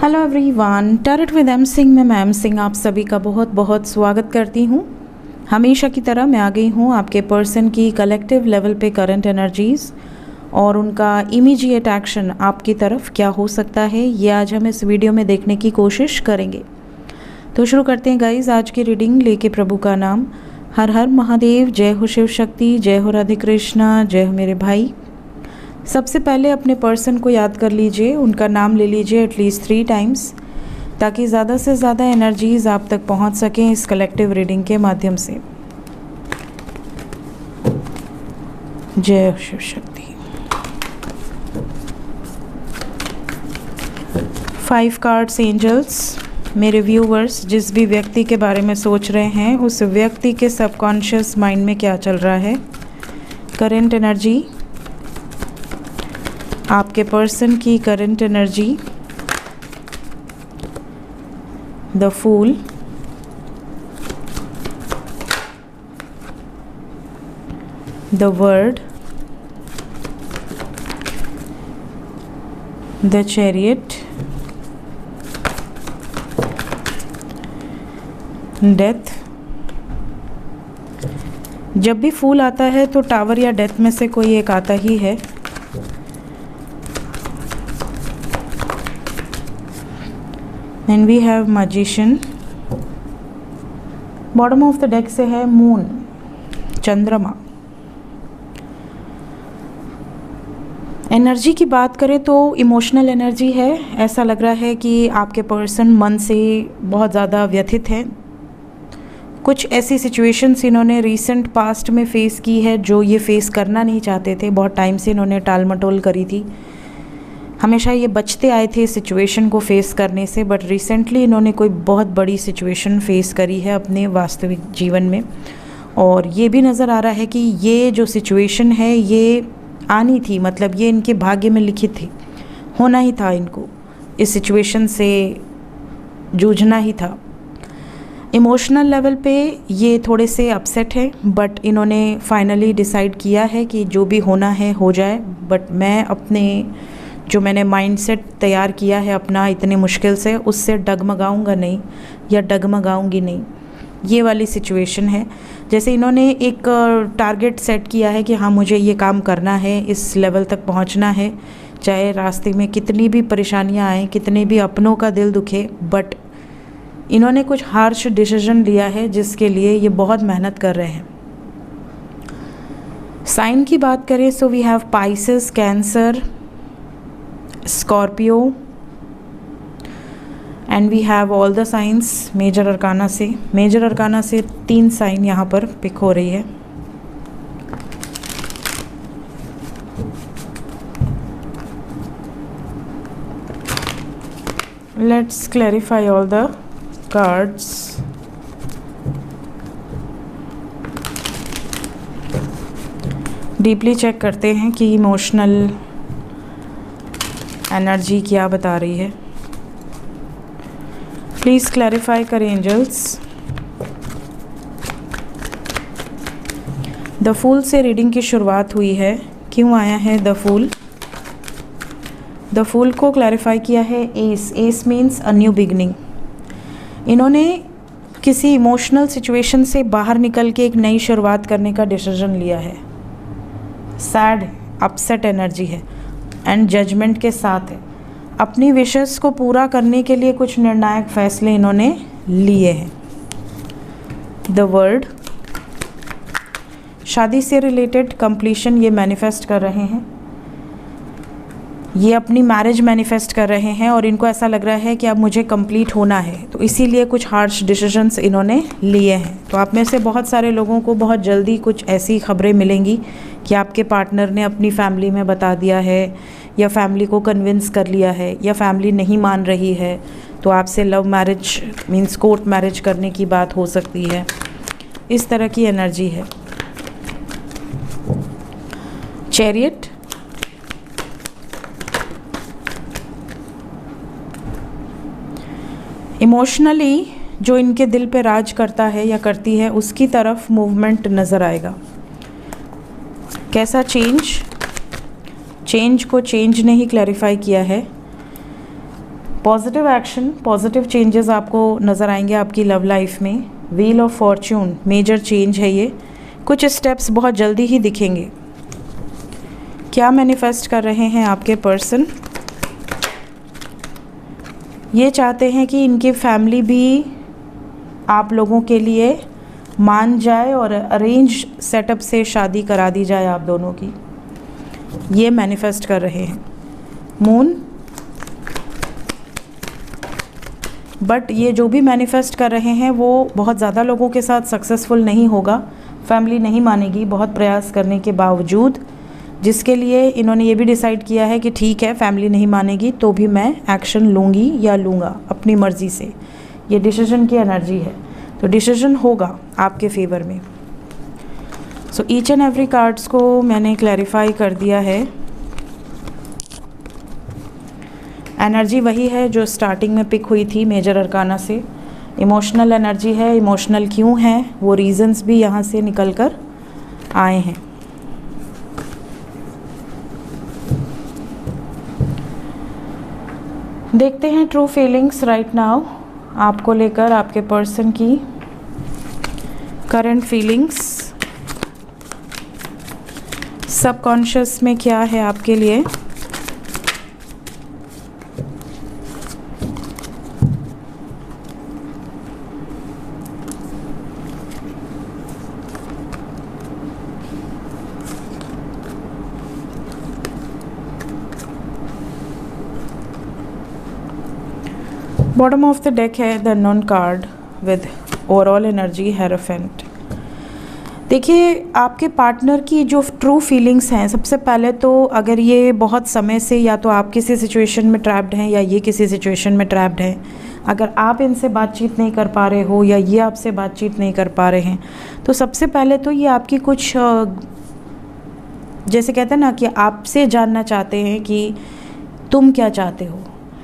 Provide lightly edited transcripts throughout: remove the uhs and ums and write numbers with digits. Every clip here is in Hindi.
Hello everyone, tarot with M Singh में मैम सिंह आप सभी का बहुत बहुत स्वागत करती हूँ। हमेशा की तरह मैं आ गई हूँ आपके पर्सन की कलेक्टिव लेवल पे करंट एनर्जीज़ और उनका इमीडिएट एक्शन आपकी तरफ क्या हो सकता है, ये आज हम इस वीडियो में देखने की कोशिश करेंगे। तो शुरू करते हैं गाइज आज की रीडिंग लेके प्रभु का नाम। हर हर महादेव, जय हो शिव शक्ति, जय हो राधे कृष्णा, जय हो मेरे भाई। सबसे पहले अपने पर्सन को याद कर लीजिए, उनका नाम ले लीजिए एटलीस्ट 3 टाइम्स ताकि ज़्यादा से ज़्यादा एनर्जीज़ आप तक पहुंच सकें इस कलेक्टिव रीडिंग के माध्यम से। जय शिव शक्ति। 5 cards angels. मेरे व्यूवर्स, जिस भी व्यक्ति के बारे में सोच रहे हैं उस व्यक्ति के सबकॉन्शियस माइंड में क्या चल रहा है, करंट एनर्जी, आपके पर्सन की current energy, the fool, the world, the chariot, death. जब भी फूल आता है तो टावर या डेथ में से कोई एक आता ही है। Then we have magician। Bottom of the deck से है मून, चंद्रमा। एनर्जी की बात करें तो इमोशनल एनर्जी है। ऐसा लग रहा है कि आपके पर्सन मन से बहुत ज़्यादा व्यथित हैं। कुछ ऐसी सिचुएशंस इन्होंने रीसेंट पास्ट में फ़ेस की है जो ये फ़ेस करना नहीं चाहते थे। बहुत टाइम से इन्होंने टाल मटोल करी थी, हमेशा ये बचते आए थे सिचुएशन को फेस करने से, बट रिसेंटली इन्होंने कोई बहुत बड़ी सिचुएशन फेस करी है अपने वास्तविक जीवन में। और ये भी नज़र आ रहा है कि ये जो सिचुएशन है ये आनी थी, मतलब ये इनके भाग्य में लिखित थी, होना ही था, इनको इस सिचुएशन से जूझना ही था। इमोशनल लेवल पे ये थोड़े से अपसेट है, बट इन्होंने फाइनली डिसाइड किया है कि जो भी होना है हो जाए, बट मैं अपने जो मैंने माइंडसेट तैयार किया है अपना इतने मुश्किल से, उससे डगमगाऊंगा नहीं या डगमगाऊंगी नहीं, ये वाली सिचुएशन है। जैसे इन्होंने एक टारगेट सेट किया है कि हाँ मुझे ये काम करना है, इस लेवल तक पहुंचना है, चाहे रास्ते में कितनी भी परेशानियां आएँ, कितने भी अपनों का दिल दुखे, बट इन्होंने कुछ हार्श डिसीजन लिया है जिसके लिए ये बहुत मेहनत कर रहे हैं। साइन की बात करें so we have Pisces, Cancer, Scorpio and we have all the signs major arcana से। मेजर अरकाना से 3 साइन यहाँ पर पिक हो रही है। Let's clarify all the cards. Deeply check करते हैं कि इमोशनल एनर्जी क्या बता रही है। प्लीज़ क्लैरिफाई करें एंजल्स। द फूल से रीडिंग की शुरुआत हुई है, क्यों आया है द फूल? द फूल को क्लैरिफाई किया है S. S means a new beginning. इन्होंने किसी इमोशनल सिचुएशन से बाहर निकल के एक नई शुरुआत करने का डिसीजन लिया है। सैड, अपसेट एनर्जी है एंड जजमेंट के साथ है। अपनी विशेस को पूरा करने के लिए कुछ निर्णायक फैसले इन्होंने लिए हैं। द वर्ड, शादी से रिलेटेड कंप्लीशन ये मैनिफेस्ट कर रहे हैं, ये अपनी मैरिज मैनिफेस्ट कर रहे हैं और इनको ऐसा लग रहा है कि अब मुझे कंप्लीट होना है, तो इसीलिए कुछ हार्श डिसीजंस इन्होंने लिए हैं। तो आप में से बहुत सारे लोगों को बहुत जल्दी कुछ ऐसी खबरें मिलेंगी कि आपके पार्टनर ने अपनी फैमिली में बता दिया है या फैमिली को कन्विंस कर लिया है या फैमिली नहीं मान रही है, तो आपसे love marriage means court marriage करने की बात हो सकती है। इस तरह की एनर्जी है। चैरियट, इमोशनली जो इनके दिल पे राज करता है या करती है उसकी तरफ मूवमेंट नज़र आएगा। कैसा चेंज? चेंज को चेंज ने ही क्लैरिफाई किया है। पॉजिटिव एक्शन, पॉजिटिव चेंजेस आपको नज़र आएंगे आपकी लव लाइफ में। Wheel of fortune, major change है ये। कुछ स्टेप्स बहुत जल्दी ही दिखेंगे। क्या मैनिफेस्ट कर रहे हैं आपके पर्सन? ये चाहते हैं कि इनकी फैमिली भी आप लोगों के लिए मान जाए और अरेंज सेटअप से शादी करा दी जाए आप दोनों की। ये मैनिफेस्ट कर रहे हैं। मून, बट ये जो भी मैनिफेस्ट कर रहे हैं वो बहुत ज़्यादा लोगों के साथ सक्सेसफुल नहीं होगा। फैमिली नहीं मानेगी बहुत प्रयास करने के बावजूद, जिसके लिए इन्होंने ये भी डिसाइड किया है कि ठीक है, फैमिली नहीं मानेगी तो भी मैं एक्शन लूँगी या लूँगा अपनी मर्ज़ी से। ये डिसीजन की एनर्जी है, तो डिसीजन होगा आपके फेवर में। So each and every cards को मैंने क्लैरिफाई कर दिया है। एनर्जी वही है जो स्टार्टिंग में पिक हुई थी मेजर अरकाना से। इमोशनल एनर्जी है। इमोशनल क्यों है वो रीजंस भी यहाँ से निकल कर आए हैं। देखते हैं ट्रू फीलिंग्स राइट नाउ आपको लेकर, आपके पर्सन की करंट फीलिंग्स सबकॉन्शियस में क्या है आपके लिए। बॉटम ऑफ द डेक है the non card with overall energy hierophant. देखिए, आपके पार्टनर की जो ट्रू फीलिंग्स हैं, सबसे पहले तो अगर ये बहुत समय से या तो आप किसी सिचुएशन में ट्रैप्ड हैं या ये किसी सिचुएशन में ट्रैप्ड हैं, अगर आप इनसे बातचीत नहीं कर पा रहे हो या ये आपसे बातचीत नहीं कर पा रहे हैं, तो सबसे पहले तो ये आपकी कुछ जैसे कहते हैं ना कि आपसे जानना चाहते हैं कि तुम क्या चाहते हो।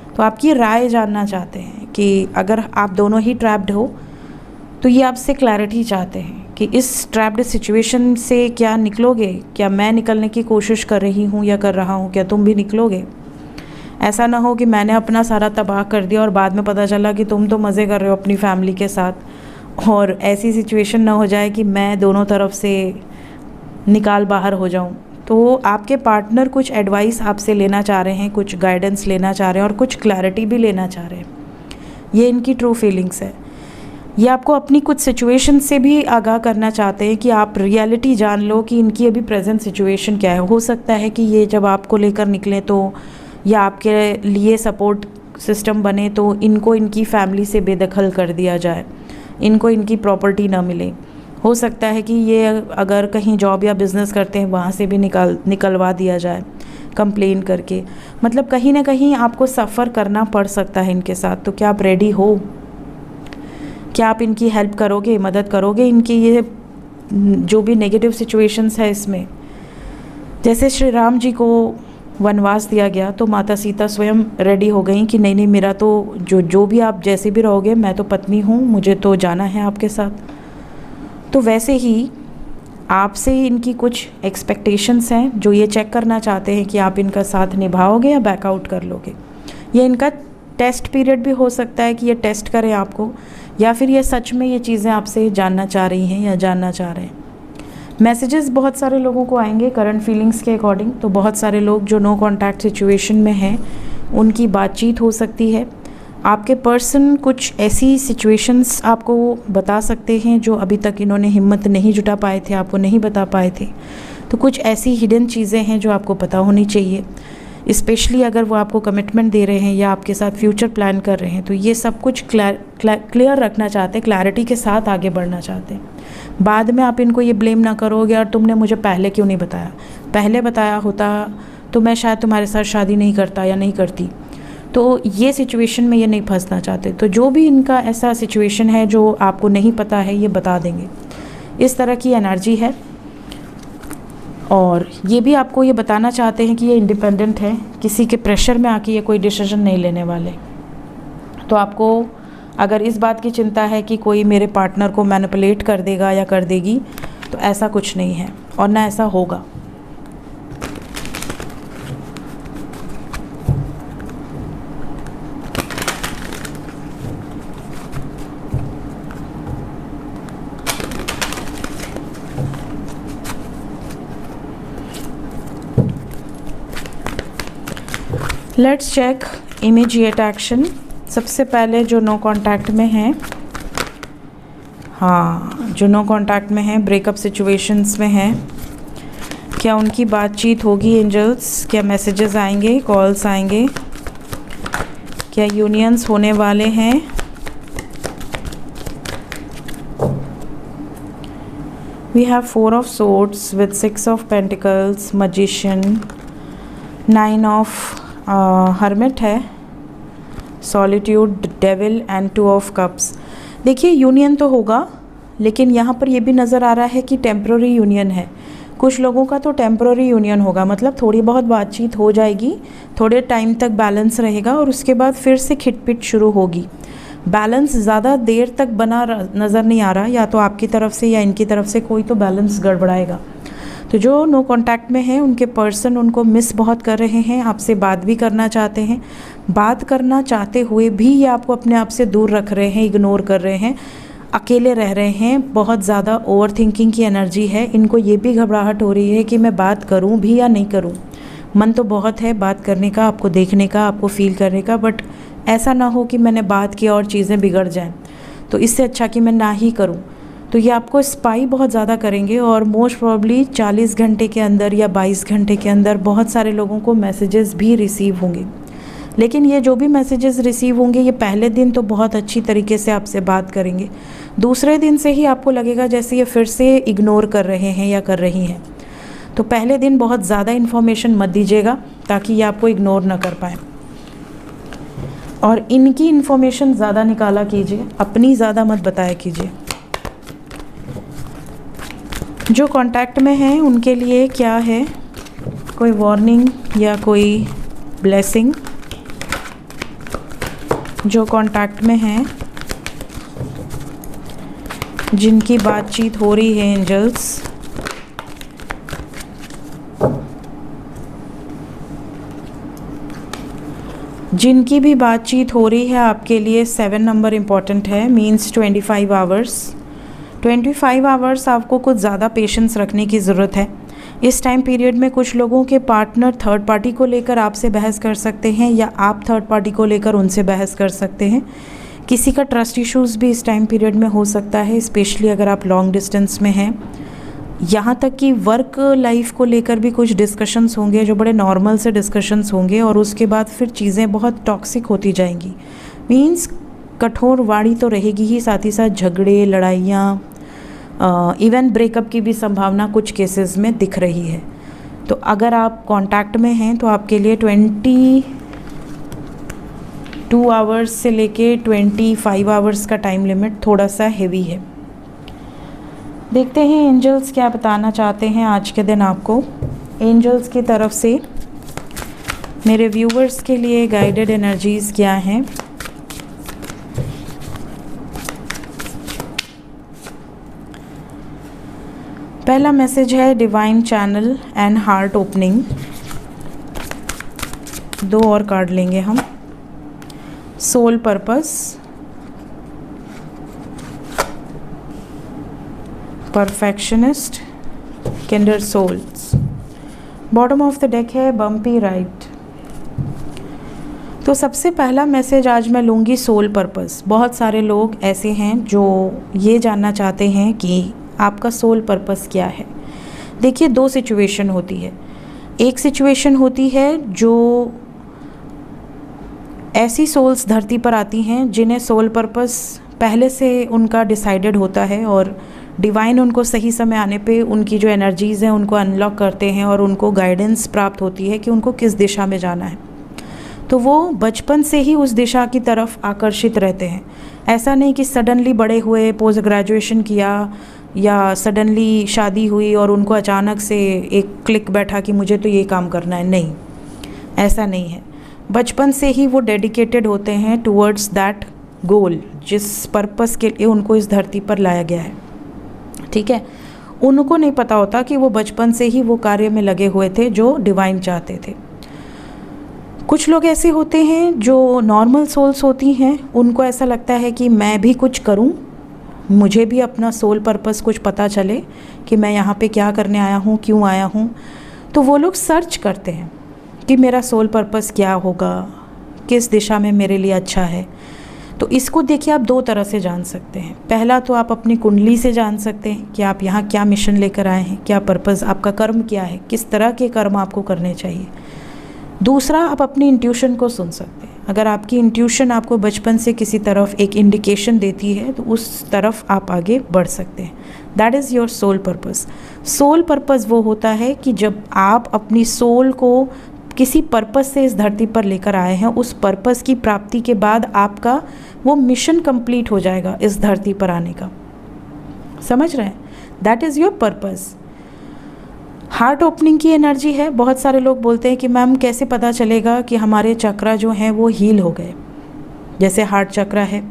तो आपकी राय जानना चाहते हैं कि अगर आप दोनों ही ट्रैप्ड हो तो ये आपसे क्लैरिटी चाहते हैं कि इस ट्रैप्ड सिचुएशन से क्या निकलोगे, क्या मैं निकलने की कोशिश कर रही हूँ या कर रहा हूँ, क्या तुम भी निकलोगे। ऐसा ना हो कि मैंने अपना सारा तबाह कर दिया और बाद में पता चला कि तुम तो मज़े कर रहे हो अपनी फैमिली के साथ, और ऐसी सिचुएशन ना हो जाए कि मैं दोनों तरफ से निकाल बाहर हो जाऊँ। तो आपके पार्टनर कुछ एडवाइस आपसे लेना चाह रहे हैं, कुछ गाइडेंस लेना चाह रहे हैं और कुछ क्लैरिटी भी लेना चाह रहे हैं। ये इनकी ट्रू फीलिंग्स है। ये आपको अपनी कुछ सिचुएशन से भी आगाह करना चाहते हैं कि आप रियलिटी जान लो कि इनकी अभी प्रेजेंट सिचुएशन क्या है। हो सकता है कि ये जब आपको लेकर निकलें तो या आपके लिए सपोर्ट सिस्टम बने तो इनको इनकी फैमिली से बेदखल कर दिया जाए, इनको इनकी प्रॉपर्टी ना मिले। हो सकता है कि ये अगर कहीं जॉब या बिज़नेस करते हैं वहाँ से भी निकलवा दिया जाए कंप्लेन करके। मतलब कहीं ना कहीं आपको सफ़र करना पड़ सकता है इनके साथ। तो क्या आप रेडी हो? क्या आप इनकी हेल्प करोगे, मदद करोगे इनकी ये जो भी नेगेटिव सिचुएशंस है इसमें? जैसे श्री राम जी को वनवास दिया गया तो माता सीता स्वयं रेडी हो गई कि नहीं नहीं, मेरा तो जो भी आप जैसे भी रहोगे, मैं तो पत्नी हूँ, मुझे तो जाना है आपके साथ। तो वैसे ही आपसे इनकी कुछ एक्सपेक्टेशंस हैं जो ये चेक करना चाहते हैं कि आप इनका साथ निभाओगे या बैकआउट कर लोगे। ये इनका टेस्ट पीरियड भी हो सकता है कि ये टेस्ट करें आपको, या फिर ये सच में ये चीज़ें आपसे जानना चाह रही हैं या जानना चाह रहे हैं। मैसेजेस बहुत सारे लोगों को आएंगे करंट फीलिंग्स के अकॉर्डिंग। तो बहुत सारे लोग जो नो कॉन्टैक्ट सिचुएशन में हैं उनकी बातचीत हो सकती है। आपके पर्सन कुछ ऐसी सिचुएशंस आपको बता सकते हैं जो अभी तक इन्होंने हिम्मत नहीं जुटा पाए थे, आपको नहीं बता पाए थे। तो कुछ ऐसी हिडन चीज़ें हैं जो आपको पता होनी चाहिए, स्पेशली अगर वो आपको कमिटमेंट दे रहे हैं या आपके साथ फ्यूचर प्लान कर रहे हैं। तो ये सब कुछ क्लियर रखना चाहते हैं, क्लैरिटी के साथ आगे बढ़ना चाहते हैं। बाद में आप इनको ये ब्लेम ना करोगे यार तुमने मुझे पहले क्यों नहीं बताया, पहले बताया होता तो मैं शायद तुम्हारे साथ शादी नहीं करता या नहीं करती। तो ये सिचुएशन में ये नहीं फंसना चाहते। तो जो भी इनका ऐसा सिचुएशन है जो आपको नहीं पता है ये बता देंगे। इस तरह की एनर्जी है। और ये भी आपको ये बताना चाहते हैं कि ये इंडिपेंडेंट है, किसी के प्रेशर में आके ये कोई डिसीजन नहीं लेने वाले। तो आपको अगर इस बात की चिंता है कि कोई मेरे पार्टनर को मैनिपुलेट कर देगा या कर देगी, तो ऐसा कुछ नहीं है और ना ऐसा होगा। Let's check immediate action. सबसे पहले जो नो कांटेक्ट में हैं, हाँ जो नो कांटेक्ट में हैं, ब्रेकअप सिचुएशंस में हैं, क्या उनकी बातचीत होगी एंजल्स? क्या मैसेजेस आएंगे, कॉल्स आएंगे? क्या यूनियंस होने वाले हैं? We have 4 of Swords with 6 of Pentacles, Magician, 9 of Hermit है, Solitude, Devil and 2 of Cups। देखिए यूनियन तो होगा, लेकिन यहाँ पर ये भी नज़र आ रहा है कि टेम्प्ररी यूनियन है। कुछ लोगों का तो टेम्प्ररी यूनियन होगा, मतलब थोड़ी बहुत बातचीत हो जाएगी, थोड़े टाइम तक बैलेंस रहेगा और उसके बाद फिर से खिटपिट शुरू होगी। बैलेंस ज़्यादा देर तक बना नज़र नहीं आ रहा, या तो आपकी तरफ से या इनकी तरफ से कोई तो बैलेंस गड़बड़ाएगा। तो जो नो कांटेक्ट में हैं उनके पर्सन उनको मिस बहुत कर रहे हैं, आपसे बात भी करना चाहते हैं, बात करना चाहते हुए भी ये आपको अपने आप से दूर रख रहे हैं, इग्नोर कर रहे हैं, अकेले रह रहे हैं। बहुत ज़्यादा ओवर थिंकिंग की एनर्जी है। इनको ये भी घबराहट हो रही है कि मैं बात करूँ भी या नहीं करूँ। मन तो बहुत है बात करने का, आपको देखने का, आपको फील करने का, बट ऐसा ना हो कि मैंने बात की और चीज़ें बिगड़ जाएं, तो इससे अच्छा कि मैं ना ही करूं। तो ये आपको स्पाई बहुत ज़्यादा करेंगे और मोस्ट प्रॉब्ली 40 घंटे के अंदर या 22 घंटे के अंदर बहुत सारे लोगों को मैसेजेस भी रिसीव होंगे। लेकिन ये जो भी मैसेजेस रिसीव होंगे, ये पहले दिन तो बहुत अच्छी तरीके से आपसे बात करेंगे, दूसरे दिन से ही आपको लगेगा जैसे ये फिर से इग्नोर कर रहे हैं या कर रही हैं। तो पहले दिन बहुत ज़्यादा इन्फॉर्मेशन मत दीजिएगा ताकि ये आपको इग्नोर ना कर पाएँ, और इनकी इन्फॉर्मेशन ज़्यादा निकाला कीजिए, अपनी ज़्यादा मत बताया कीजिए। जो कांटेक्ट में हैं उनके लिए क्या है, कोई वार्निंग या कोई ब्लेसिंग? जो कांटेक्ट में हैं, जिनकी बातचीत हो रही है एंजल्स, जिनकी भी बातचीत हो रही है आपके लिए 7 नंबर इम्पॉर्टेंट है, मीन्स 25 आवर्स। 25 आवर्स आपको कुछ ज़्यादा पेशेंस रखने की ज़रूरत है। इस टाइम पीरियड में कुछ लोगों के पार्टनर थर्ड पार्टी को लेकर आपसे बहस कर सकते हैं, या आप थर्ड पार्टी को लेकर उनसे बहस कर सकते हैं। किसी का ट्रस्ट इश्यूज़ भी इस टाइम पीरियड में हो सकता है, स्पेशली अगर आप लॉन्ग डिस्टेंस में हैं। यहाँ तक कि वर्क लाइफ को लेकर भी कुछ डिस्कशंस होंगे जो बड़े नॉर्मल से डिस्कशंस होंगे, और उसके बाद फिर चीज़ें बहुत टॉक्सिक होती जाएंगी। मीन्स कठोर वाणी तो रहेगी ही, साथ ही साथ झगड़े, लड़ाइयाँ, इवन ब्रेकअप की भी संभावना कुछ केसेस में दिख रही है। तो अगर आप कांटेक्ट में हैं तो आपके लिए 22 आवर्स से लेके 25 आवर्स का टाइम लिमिट थोड़ा सा हेवी है। देखते हैं एंजल्स क्या बताना चाहते हैं आज के दिन आपको। एंजल्स की तरफ से मेरे व्यूवर्स के लिए गाइडेड एनर्जीज़ क्या हैं। पहला मैसेज है divine channel and heart opening. 2 और कार्ड लेंगे हम। Soul purpose, perfectionist, kinder souls. Bottom of the deck है बम्पी राइट। तो सबसे पहला मैसेज आज मैं लूँगी सोल पर्पस। बहुत सारे लोग ऐसे हैं जो ये जानना चाहते हैं कि आपका सोल पर्पस क्या है। देखिए 2 सिचुएशन होती है। एक सिचुएशन होती है जो ऐसी सोल्स धरती पर आती हैं जिन्हें सोल पर्पस पहले से उनका डिसाइडेड होता है, और डिवाइन उनको सही समय आने पे उनकी जो एनर्जीज़ हैं उनको अनलॉक करते हैं और उनको गाइडेंस प्राप्त होती है कि उनको किस दिशा में जाना है। तो वो बचपन से ही उस दिशा की तरफ आकर्षित रहते हैं। ऐसा नहीं कि सडनली बड़े हुए, पोस्ट ग्रेजुएशन किया या सडनली शादी हुई और उनको अचानक से एक क्लिक बैठा कि मुझे तो ये काम करना है। नहीं, ऐसा नहीं है। बचपन से ही वो डेडिकेटेड होते हैं टुवर्ड्स दैट गोल, जिस पर्पस के लिए उनको इस धरती पर लाया गया है। ठीक है, उनको नहीं पता होता कि वो बचपन से ही वो कार्य में लगे हुए थे जो डिवाइन चाहते थे। कुछ लोग ऐसे होते हैं जो नॉर्मल सोल्स होती हैं, उनको ऐसा लगता है कि मैं भी कुछ करूं, मुझे भी अपना सोल पर्पस कुछ पता चले कि मैं यहाँ पे क्या करने आया हूँ, क्यों आया हूँ। तो वो लोग सर्च करते हैं कि मेरा सोल पर्पस क्या होगा, किस दिशा में मेरे लिए अच्छा है। तो इसको देखिए आप दो तरह से जान सकते हैं। पहला तो आप अपनी कुंडली से जान सकते हैं कि आप यहाँ क्या मिशन लेकर आए हैं, क्या पर्पस, आपका कर्म क्या है, किस तरह के कर्म आपको करने चाहिए। दूसरा, आप अपनी इंट्यूशन को सुन सकते हैं। अगर आपकी इंट्यूशन आपको बचपन से किसी तरफ एक इंडिकेशन देती है तो उस तरफ आप आगे बढ़ सकते हैं। That is your soul purpose. Soul purpose वो होता है कि जब आप अपनी सोल को किसी पर्पस से इस धरती पर लेकर आए हैं, उस पर्पस की प्राप्ति के बाद आपका वो मिशन कंप्लीट हो जाएगा इस धरती पर आने का। समझ रहे हैं? That is your purpose. Heart opening की एनर्जी है। बहुत सारे लोग बोलते हैं कि मैम कैसे पता चलेगा कि हमारे चक्रा जो हैं वो हील हो गए, जैसे हार्ट चक्रा है।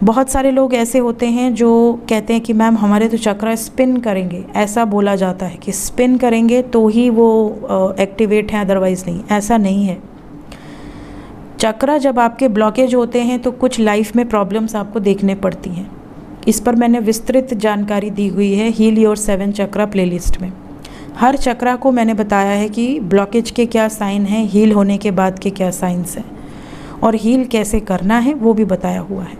बहुत सारे लोग ऐसे होते हैं जो कहते हैं कि मैम हमारे तो चक्रा स्पिन करेंगे, ऐसा बोला जाता है कि स्पिन करेंगे तो ही वो एक्टिवेट हैं, अदरवाइज़ नहीं। ऐसा नहीं है। चक्रा जब आपके ब्लॉकेज होते हैं तो कुछ लाइफ में प्रॉब्लम्स आपको देखने पड़ती हैं। इस पर मैंने विस्तृत जानकारी दी हुई है हील योर 7 चक्रा प्लेलिस्ट में। हर चक्रा को मैंने बताया है कि ब्लॉकेज के क्या साइन हैं, हील होने के बाद के क्या साइंस हैं, और हील कैसे करना है वो भी बताया हुआ है।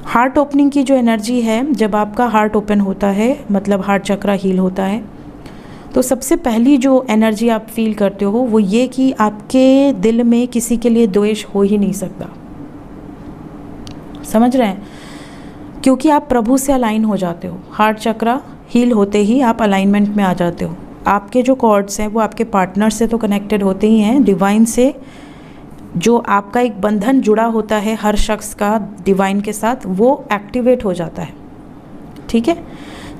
हार्ट ओपनिंग की जो एनर्जी है, जब आपका हार्ट ओपन होता है मतलब हार्ट चक्रा हील होता है, तो सबसे पहली जो एनर्जी आप फील करते हो वो ये कि आपके दिल में किसी के लिए द्वेष हो ही नहीं सकता। समझ रहे हैं? क्योंकि आप प्रभु से अलाइन हो जाते हो। हार्ट चक्रा हील होते ही आप अलाइनमेंट में आ जाते हो। आपके जो कॉर्ड्स हैं वो आपके पार्टनर से तो कनेक्टेड होते ही हैं, डिवाइन से जो आपका एक बंधन जुड़ा होता है हर शख्स का डिवाइन के साथ, वो एक्टिवेट हो जाता है। ठीक है?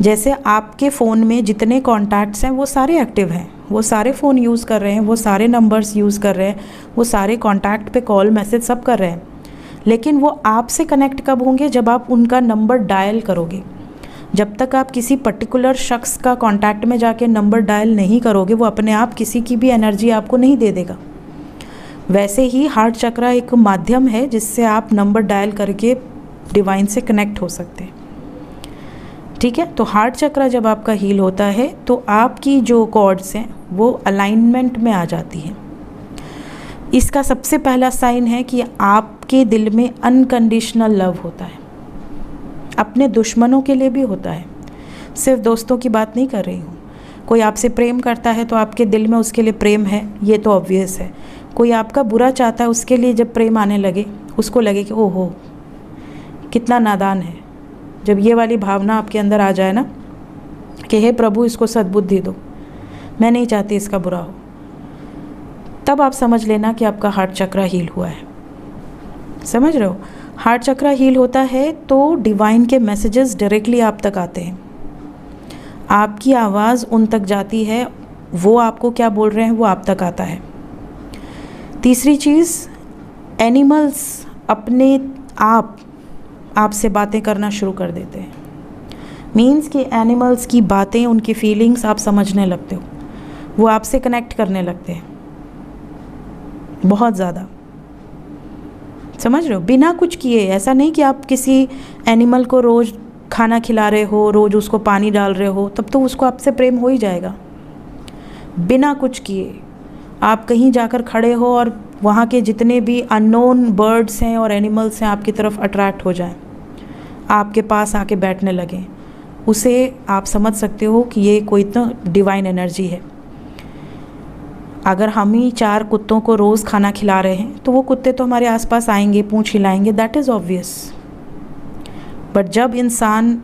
जैसे आपके फ़ोन में जितने कॉन्टैक्ट्स हैं वो सारे एक्टिव हैं, वो सारे फ़ोन यूज़ कर रहे हैं, वो सारे नंबर्स यूज़ कर रहे हैं, वो सारे कॉन्टैक्ट पे कॉल मैसेज सब कर रहे हैं। लेकिन वो आपसे कनेक्ट कब होंगे? जब आप उनका नंबर डायल करोगे। जब तक आप किसी पर्टिकुलर शख्स का कॉन्टैक्ट में जाके नंबर डायल नहीं करोगे, वो अपने आप किसी की भी एनर्जी आपको नहीं दे देगा। वैसे ही हार्ट चक्रा एक माध्यम है जिससे आप नंबर डायल करके डिवाइन से कनेक्ट हो सकते हैं। ठीक है? तो हार्ट चक्रा जब आपका हील होता है तो आपकी जो कॉर्ड्स हैं वो अलाइनमेंट में आ जाती हैं। इसका सबसे पहला साइन है कि आपके दिल में अनकंडीशनल लव होता है। अपने दुश्मनों के लिए भी होता है, सिर्फ दोस्तों की बात नहीं कर रही हूँ। कोई आपसे प्रेम करता है तो आपके दिल में उसके लिए प्रेम है, ये तो ऑब्वियस है। कोई आपका बुरा चाहता है, उसके लिए जब प्रेम आने लगे उसको लगे कि ओहो कितना नादान है। जब ये वाली भावना आपके अंदर आ जाए ना कि हे प्रभु इसको सद्बुद्धि दो, मैं नहीं चाहती इसका बुरा हो, तब आप समझ लेना कि आपका हार्ट चक्रा हील हुआ है। समझ रहे हो? हार्ट चक्रा हील होता है तो डिवाइन के मैसेजेस डायरेक्टली आप तक आते हैं, आपकी आवाज़ उन तक जाती है, वो आपको क्या बोल रहे हैं वो आप तक आता है। तीसरी चीज़, एनिमल्स अपने आप आपसे बातें करना शुरू कर देते हैं। मीन्स कि एनिमल्स की बातें, उनकी फीलिंग्स आप समझने लगते हो, वो आपसे कनेक्ट करने लगते हैं बहुत ज़्यादा। समझ रहे हो? बिना कुछ किए। ऐसा नहीं कि आप किसी एनिमल को रोज़ खाना खिला रहे हो, रोज़ उसको पानी डाल रहे हो, तब तो उसको आपसे प्रेम हो ही जाएगा। बिना कुछ किए आप कहीं जाकर खड़े हो और वहाँ के जितने भी अननोन बर्ड्स हैं और एनिमल्स हैं आपकी तरफ अट्रैक्ट हो जाएं, आपके पास आके बैठने लगें, उसे आप समझ सकते हो कि ये कोई तो डिवाइन एनर्जी है। अगर हम ही 4 कुत्तों को रोज़ खाना खिला रहे हैं तो वो कुत्ते तो हमारे आसपास आएंगे, पूंछ हिलाएंगे, दैट इज़ ऑब्वियस। बट जब इंसान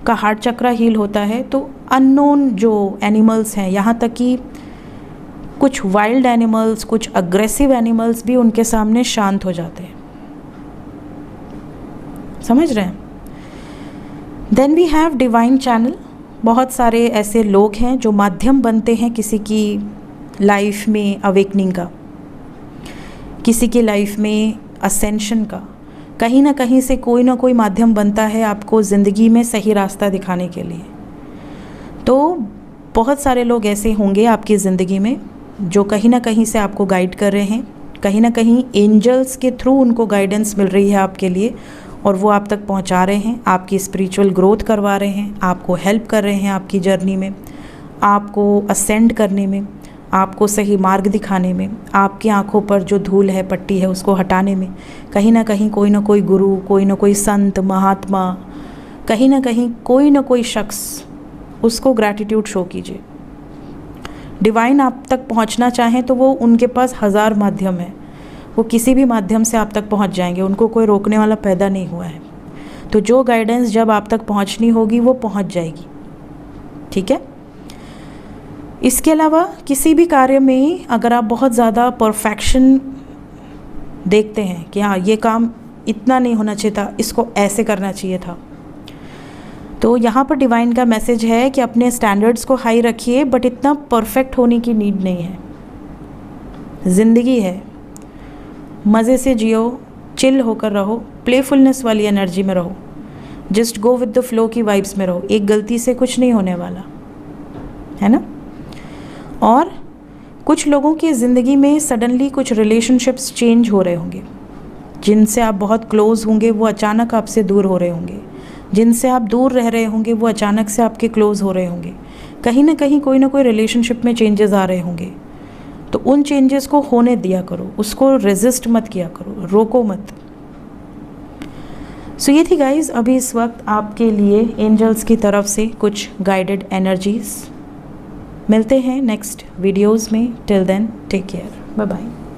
का हार्ट चक्रा हील होता है तो अननोन जो एनिमल्स हैं, यहाँ तक कि कुछ वाइल्ड एनिमल्स, कुछ अग्रेसिव एनिमल्स भी उनके सामने शांत हो जाते हैं। समझ रहे हैं? Then we have divine channel. बहुत सारे ऐसे लोग हैं जो माध्यम बनते हैं किसी की लाइफ में अवेकनिंग का, किसी की लाइफ में असेंशन का। कहीं ना कहीं से कोई ना कोई माध्यम बनता है आपको ज़िंदगी में सही रास्ता दिखाने के लिए। तो बहुत सारे लोग ऐसे होंगे आपकी ज़िंदगी में जो कहीं ना कहीं से आपको गाइड कर रहे हैं, कहीं ना कहीं एंजल्स के थ्रू उनको गाइडेंस मिल रही है आपके लिए, और वो आप तक पहुंचा रहे हैं, आपकी स्पिरिचुअल ग्रोथ करवा रहे हैं, आपको हेल्प कर रहे हैं आपकी जर्नी में, आपको असेंड करने में, आपको सही मार्ग दिखाने में, आपकी आंखों पर जो धूल है, पट्टी है, उसको हटाने में कहीं ना कहीं कोई ना कोई गुरु, कोई ना कोई संत, महात्मा, कहीं ना कहीं कोई ना कोई शख्स, उसको ग्रैटिट्यूड शो कीजिए। डिवाइन आप तक पहुंचना चाहें तो वो उनके पास 1000 माध्यम है, वो किसी भी माध्यम से आप तक पहुंच जाएंगे, उनको कोई रोकने वाला पैदा नहीं हुआ है। तो जो गाइडेंस जब आप तक पहुंचनी होगी वो पहुंच जाएगी, ठीक है। इसके अलावा किसी भी कार्य में अगर आप बहुत ज़्यादा परफेक्शन देखते हैं कि हाँ ये काम इतना नहीं होना चाहिए था, इसको ऐसे करना चाहिए था, तो यहाँ पर डिवाइन का मैसेज है कि अपने स्टैंडर्ड्स को हाई रखिए, बट इतना परफेक्ट होने की नीड नहीं है। ज़िंदगी है, मज़े से जियो, चिल होकर रहो, प्लेफुलनेस वाली एनर्जी में रहो, just go with the flow की वाइब्स में रहो। एक गलती से कुछ नहीं होने वाला है ना। और कुछ लोगों की ज़िंदगी में सडनली कुछ रिलेशनशिप्स चेंज हो रहे होंगे, जिनसे आप बहुत क्लोज़ होंगे वो अचानक आपसे दूर हो रहे होंगे, जिनसे आप दूर रह रहे होंगे वो अचानक से आपके क्लोज़ हो रहे होंगे। कहीं ना कहीं कोई ना कोई रिलेशनशिप में चेंजेस आ रहे होंगे, तो उन चेंजेस को होने दिया करो, उसको रेजिस्ट मत किया करो, रोको मत। सो ये थी गाइज अभी इस वक्त आपके लिए एंजल्स की तरफ से कुछ गाइडेड एनर्जीज। मिलते हैं नेक्स्ट वीडियोज़ में, till then take care, bye bye.